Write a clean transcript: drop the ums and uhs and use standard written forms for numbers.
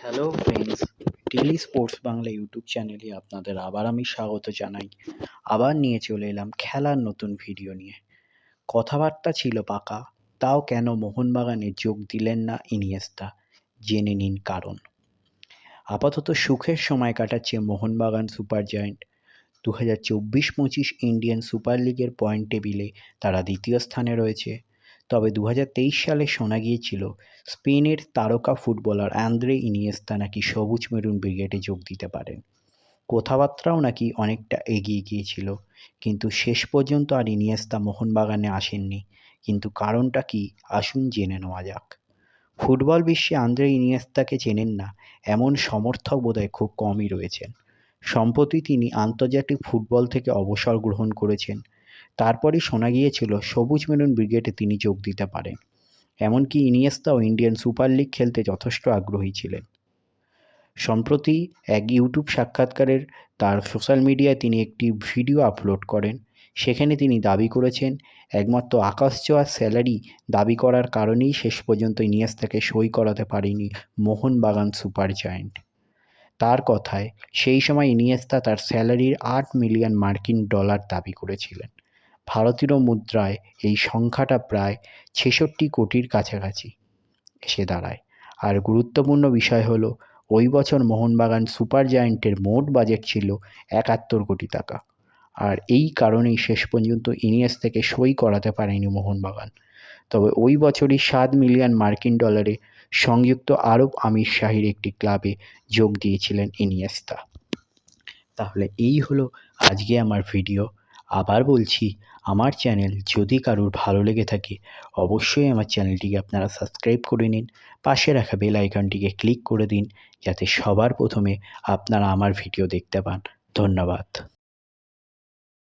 Hello friends, daily sports Bangla YouTube চ্যানেলে আপনাদের আবার আমি স্বাগত জানাই। আবার নিয়ে চলে এলাম খেলার নতুন ভিডিও নিয়ে। কথাবার্তা ছিল পাকা, তাও কেন মোহনবাগানে যোগ দিলেন না ইনিয়েস্তা? জেনে নিন কারণ। আপাতত সুখের সময় কাটাচ্ছে Mohun Bagan super giant. 2024-25 Indian super লিগের পয়েন্ট টেবিলে তারা দ্বিতীয় স্থানে রয়েছে। তবে 2023 সালে শোনা গিয়েছিল স্পেনের তারকা ফুটবলার আন্দ্রে ইনিয়েস্তা নাকি সবুজ মেরুন ব্রিগেডে যোগ দিতে পারেন। কথাবার্তাও নাকি অনেকটা এগিয়ে গিয়েছিল, কিন্তু শেষ পর্যন্ত আর ইনিয়েস্তা মোহনবাগানে আসেননি। কিন্তু কারণটা কি, আসুন জেনে নেওয়া যাক। ফুটবল বিশ্বে আন্দ্রে ইনিয়েস্তাকে চেনেন না এমন সমর্থক বোধহয় খুব কমই রয়েছেন। সম্প্রতি তিনি আন্তর্জাতিক ফুটবল থেকে অবসর গ্রহণ করেছেন। তারপরই শোনা গিয়েছিল সবুজ মেরুন ব্রিগেডে তিনি যোগ দিতে পারেন। এমনকি ইনিয়েস্তাও ইন্ডিয়ান সুপার লিগ খেলতে যথেষ্ট আগ্রহী ছিলেন। সম্প্রতি এক ইউটিউব সাক্ষাৎকারের তার সোশ্যাল মিডিয়ায় তিনি একটি ভিডিও আপলোড করেন। সেখানে তিনি দাবি করেছেন একমাত্র আকাশ ছোঁয়া স্যালারি দাবি করার কারণেই শেষ পর্যন্ত ইনিয়েস্তাকে সই করাতে পারেনি মোহনবাগান সুপার জায়ান্ট। তার কথায় সেই সময় ইনিয়েস্তা তার স্যালারির ৮ মিলিয়ন মার্কিন ডলার দাবি করেছিলেন। ভারতীয় মুদ্রায় এই সংখ্যাটা প্রায় ৬৬ কোটির কাছাকাছি এসে দাঁড়ায়। আর গুরুত্বপূর্ণ বিষয় হলো, ওই বছর মোহনবাগান সুপার জায়ান্টের মোট বাজেট ছিল ৭১ কোটি টাকা। আর এই কারণেই শেষ পর্যন্ত ইনিয়েস্তাকে সই করাতে পারেনি মোহনবাগান। তবে ওই বছরই ৭ মিলিয়ন মার্কিন ডলারে সংযুক্ত আরব আমিরশাহীর একটি ক্লাবে যোগ দিয়েছিলেন ইনিয়েস্তা। তাহলে এই হলো আজকে আমার ভিডিও। আবার বলছি, আমার চ্যানেল যদি কারোর ভালো লেগে থাকে অবশ্যই আমার চ্যানেলটিকে আপনারা সাবস্ক্রাইব করে নিন। পাশে রাখা বেল আইকনটিকে ক্লিক করে দিন, যাতে সবার প্রথমে আপনারা আমার ভিডিও দেখতে পান। ধন্যবাদ।